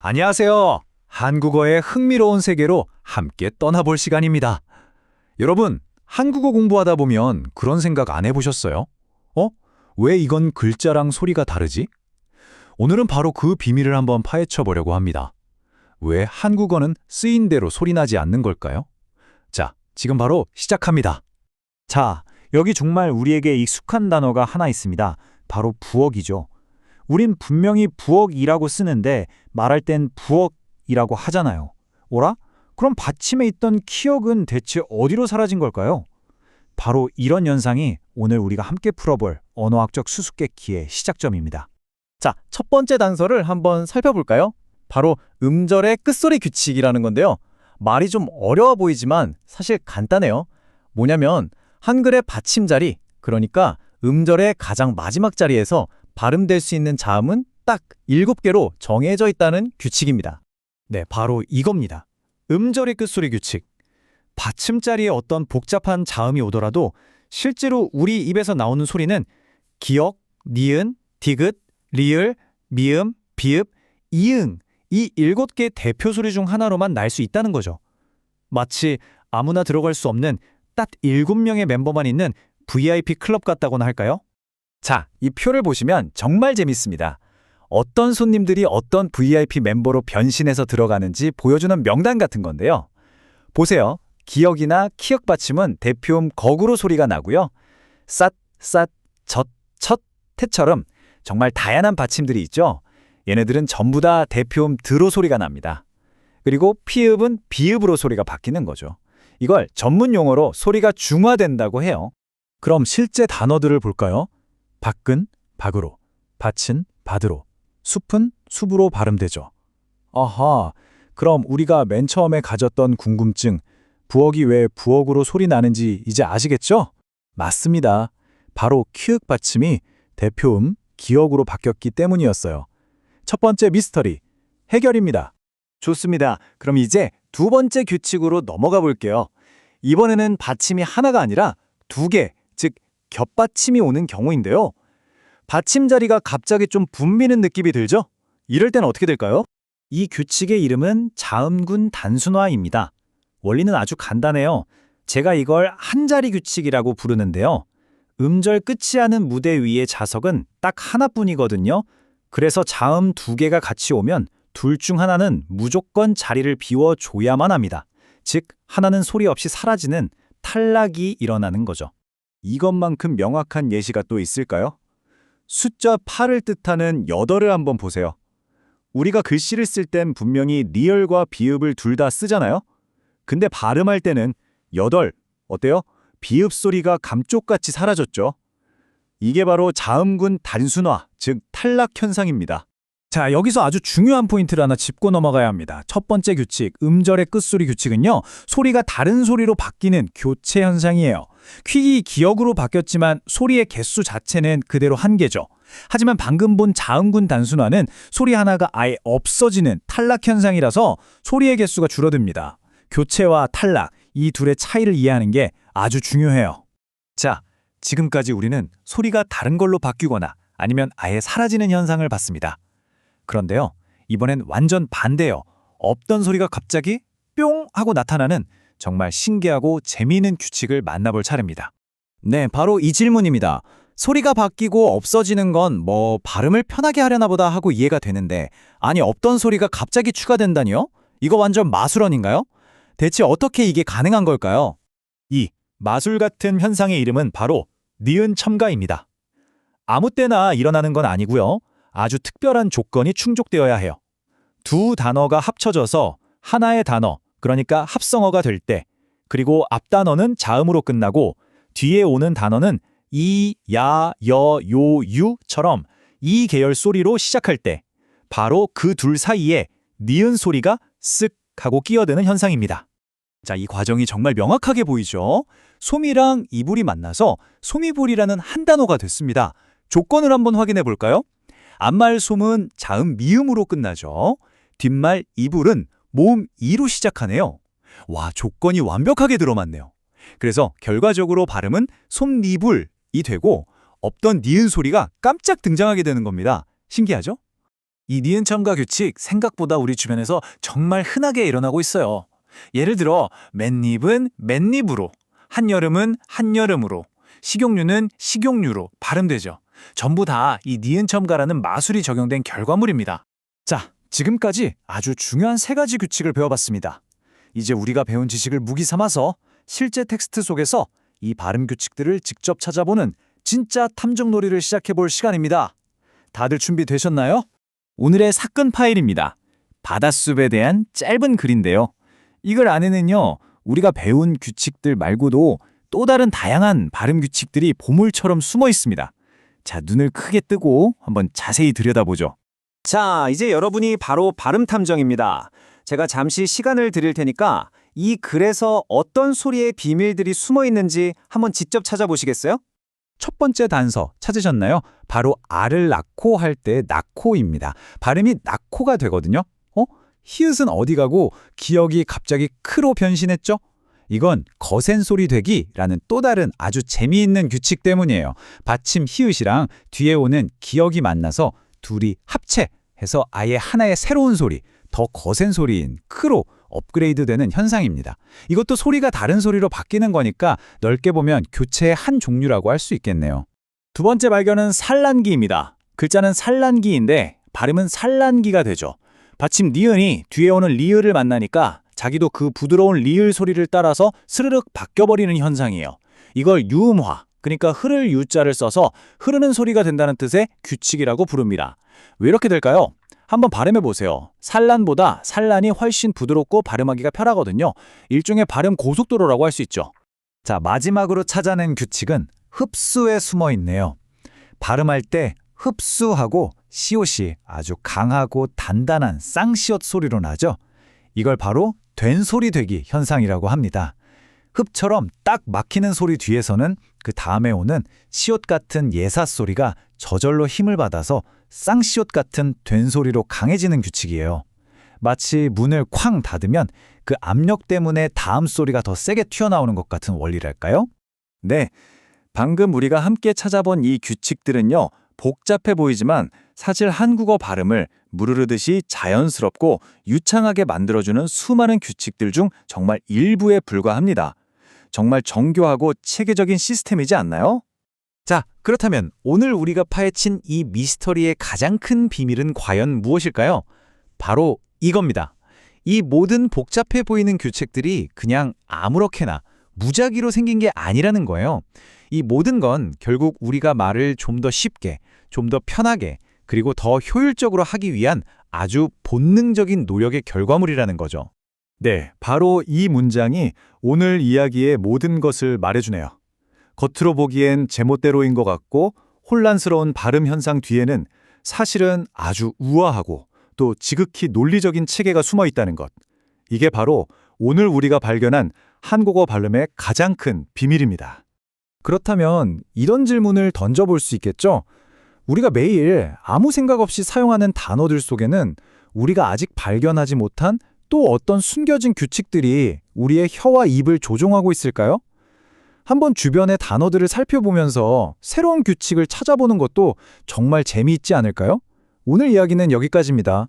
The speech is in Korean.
안녕하세요. 한국어의 흥미로운 세계로 함께 떠나볼 시간입니다. 여러분, 한국어 공부하다 보면 그런 생각 안 해보셨어요? 왜 이건 글자랑 소리가 다르지? 오늘은 바로 그 비밀을 한번 파헤쳐 보려고 합니다. 왜 한국어는 쓰인 대로 소리나지 않는 걸까요? 자, 지금 바로 시작합니다. 자, 여기 정말 우리에게 익숙한 단어가 하나 있습니다. 바로 부엌이죠. 우린 분명히 부엌이라고 쓰는데 말할 땐 부엌이라고 하잖아요. 오라? 그럼 받침에 있던 키역은 대체 어디로 사라진 걸까요? 바로 이런 현상이 오늘 우리가 함께 풀어볼 언어학적 수수께끼의 시작점입니다. 자, 첫 번째 단서를 한번 살펴볼까요? 바로 음절의 끝소리 규칙이라는 건데요. 말이 좀 어려워 보이지만 사실 간단해요. 뭐냐면 한글의 받침 자리, 그러니까 음절의 가장 마지막 자리에서 발음될 수 있는 자음은 딱 7개로 정해져 있다는 규칙입니다. 네, 바로 이겁니다. 음절의 끝소리 규칙. 받침 자리에 어떤 복잡한 자음이 오더라도 실제로 우리 입에서 나오는 소리는 기역, 니은, 디귿, 리을, 미음, 비읍, 이응 이 7개 대표 소리 중 하나로만 날 수 있다는 거죠. 마치 아무나 들어갈 수 없는 딱 7명의 멤버만 있는 VIP 클럽 같다고나 할까요? 자, 이 표를 보시면 정말 재밌습니다. 어떤 손님들이 어떤 VIP 멤버로 변신해서 들어가는지 보여주는 명단 같은 건데요. 보세요. 기역이나 키역 받침은 대표음 거구로 소리가 나고요. 쌌, 쌌, 젖, 첫, 태처럼 정말 다양한 받침들이 있죠. 얘네들은 전부 다 대표음 드로 소리가 납니다. 그리고 피읍은 비읍으로 소리가 바뀌는 거죠. 이걸 전문 용어로 소리가 중화된다고 해요. 그럼 실제 단어들을 볼까요? 밖은 밖으로, 밭은 밭으로, 숲은 숲으로 발음되죠. 아하, 그럼 우리가 맨 처음에 가졌던 궁금증, 부엌이 왜 부엌으로 소리 나는지 이제 아시겠죠? 맞습니다. 바로 키읔 받침이 대표음 기역으로 바뀌었기 때문이었어요. 첫 번째 미스터리, 해결입니다. 좋습니다. 그럼 이제 두 번째 규칙으로 넘어가 볼게요. 이번에는 받침이 하나가 아니라 2개, 즉 겹받침이 오는 경우인데요. 받침 자리가 갑자기 좀 붐비는 느낌이 들죠? 이럴 땐 어떻게 될까요? 이 규칙의 이름은 자음군 단순화입니다. 원리는 아주 간단해요. 제가 이걸 한자리 규칙이라고 부르는데요. 음절 끝이 하는 무대 위의 자석은 딱 하나뿐이거든요. 그래서 자음 2개가 같이 오면 둘 중 하나는 무조건 자리를 비워줘야만 합니다. 즉, 하나는 소리 없이 사라지는 탈락이 일어나는 거죠. 이것만큼 명확한 예시가 또 있을까요? 숫자 8을 뜻하는 8을 한번 보세요. 우리가 글씨를 쓸 땐 분명히 리을과 비읍을 둘 다 쓰잖아요? 근데 발음할 때는 8, 어때요? 비읍 소리가 감쪽같이 사라졌죠? 이게 바로 자음군 단순화, 즉 탈락 현상입니다. 자, 여기서 아주 중요한 포인트를 하나 짚고 넘어가야 합니다. 첫 번째 규칙, 음절의 끝소리 규칙은요, 소리가 다른 소리로 바뀌는 교체 현상이에요. 퀵이 기역으로 바뀌었지만 소리의 개수 자체는 그대로 한 개죠. 하지만 방금 본 자음군 단순화는 소리 하나가 아예 없어지는 탈락 현상이라서 소리의 개수가 줄어듭니다. 교체와 탈락, 이 둘의 차이를 이해하는 게 아주 중요해요. 자, 지금까지 우리는 소리가 다른 걸로 바뀌거나 아니면 아예 사라지는 현상을 봤습니다. 그런데요, 이번엔 완전 반대예요. 없던 소리가 갑자기 뿅 하고 나타나는 정말 신기하고 재미있는 규칙을 만나볼 차례입니다. 네, 바로 이 질문입니다. 소리가 바뀌고 없어지는 건 발음을 편하게 하려나 보다 하고 이해가 되는데, 아니 없던 소리가 갑자기 추가된다니요? 이거 완전 마술언인가요? 대체 어떻게 이게 가능한 걸까요? 이 마술 같은 현상의 이름은 바로 니은 첨가입니다. 아무 때나 일어나는 건 아니고요. 아주 특별한 조건이 충족되어야 해요. 두 단어가 합쳐져서 하나의 단어, 그러니까 합성어가 될 때, 그리고 앞 단어는 자음으로 끝나고 뒤에 오는 단어는 이, 야, 여, 요, 유처럼 이 계열 소리로 시작할 때 바로 그 둘 사이에 니은 소리가 쓱 하고 끼어드는 현상입니다. 자, 이 과정이 정말 명확하게 보이죠? 소미랑 이불이 만나서 소미불이라는 한 단어가 됐습니다. 조건을 한번 확인해 볼까요? 앞말 솜은 자음 미음으로 끝나죠. 뒷말 이불은 모음 이로 시작하네요. 와, 조건이 완벽하게 들어맞네요. 그래서 결과적으로 발음은 솜니불이 되고 없던 니은 소리가 깜짝 등장하게 되는 겁니다. 신기하죠? 이 니은첨가 규칙 생각보다 우리 주변에서 정말 흔하게 일어나고 있어요. 예를 들어 맨입은 맨입으로, 한여름은 한여름으로, 식용유는 식용유로 발음되죠. 전부 다 이 니은첨가라는 마술이 적용된 결과물입니다. 자, 지금까지 아주 중요한 3가지 규칙을 배워봤습니다. 이제 우리가 배운 지식을 무기 삼아서 실제 텍스트 속에서 이 발음 규칙들을 직접 찾아보는 진짜 탐정놀이를 시작해볼 시간입니다. 다들 준비되셨나요? 오늘의 사건 파일입니다. 바닷숲에 대한 짧은 글인데요. 이글 안에는요, 우리가 배운 규칙들 말고도 또 다른 다양한 발음 규칙들이 보물처럼 숨어 있습니다. 자, 눈을 크게 뜨고 한번 자세히 들여다보죠. 자, 이제 여러분이 바로 발음 탐정입니다. 제가 잠시 시간을 드릴 테니까 이 글에서 어떤 소리의 비밀들이 숨어 있는지 한번 직접 찾아보시겠어요? 첫 번째 단서 찾으셨나요? 바로 알을 낳고 할 때 낳고입니다. 발음이 낳고가 되거든요. 히읗은 어디 가고 기억이 갑자기 크로 변신했죠? 이건 거센 소리 되기라는 또 다른 아주 재미있는 규칙 때문이에요. 받침 히읗이랑 뒤에 오는 기억이 만나서 둘이 합체해서 아예 하나의 새로운 소리, 더 거센 소리인 크로 업그레이드되는 현상입니다. 이것도 소리가 다른 소리로 바뀌는 거니까 넓게 보면 교체의 한 종류라고 할 수 있겠네요. 두 번째 발견은 산란기입니다. 글자는 산란기인데 발음은 산란기가 되죠. 받침 니은이 뒤에 오는 리을을 만나니까 자기도 그 부드러운 리을 소리를 따라서 스르륵 바뀌어버리는 현상이에요. 이걸 유음화, 그러니까 흐를 유자를 써서 흐르는 소리가 된다는 뜻의 규칙이라고 부릅니다. 왜 이렇게 될까요? 한번 발음해 보세요. 산란보다 산란이 훨씬 부드럽고 발음하기가 편하거든요. 일종의 발음 고속도로라고 할 수 있죠. 자, 마지막으로 찾아낸 규칙은 흡수에 숨어 있네요. 발음할 때 흡수하고 시옷이 아주 강하고 단단한 쌍시옷 소리로 나죠. 이걸 바로 된소리 되기 현상이라고 합니다. 흡처럼 딱 막히는 소리 뒤에서는 그 다음에 오는 시옷 같은 예사 소리가 저절로 힘을 받아서 쌍시옷 같은 된소리로 강해지는 규칙이에요. 마치 문을 쾅 닫으면 그 압력 때문에 다음 소리가 더 세게 튀어나오는 것 같은 원리랄까요? 네, 방금 우리가 함께 찾아본 이 규칙들은요, 복잡해 보이지만 사실 한국어 발음을 무르르듯이 자연스럽고 유창하게 만들어주는 수많은 규칙들 중 정말 일부에 불과합니다. 정말 정교하고 체계적인 시스템이지 않나요? 자, 그렇다면 오늘 우리가 파헤친 이 미스터리의 가장 큰 비밀은 과연 무엇일까요? 바로 이겁니다. 이 모든 복잡해 보이는 규칙들이 그냥 아무렇게나 무작위로 생긴 게 아니라는 거예요. 이 모든 건 결국 우리가 말을 좀 더 쉽게, 좀 더 편하게, 그리고 더 효율적으로 하기 위한 아주 본능적인 노력의 결과물이라는 거죠. 네, 바로 이 문장이 오늘 이야기의 모든 것을 말해주네요. 겉으로 보기엔 제멋대로인 것 같고 혼란스러운 발음 현상 뒤에는 사실은 아주 우아하고 또 지극히 논리적인 체계가 숨어 있다는 것. 이게 바로 오늘 우리가 발견한 한국어 발음의 가장 큰 비밀입니다. 그렇다면 이런 질문을 던져볼 수 있겠죠? 우리가 매일 아무 생각 없이 사용하는 단어들 속에는 우리가 아직 발견하지 못한 또 어떤 숨겨진 규칙들이 우리의 혀와 입을 조종하고 있을까요? 한번 주변의 단어들을 살펴보면서 새로운 규칙을 찾아보는 것도 정말 재미있지 않을까요? 오늘 이야기는 여기까지입니다.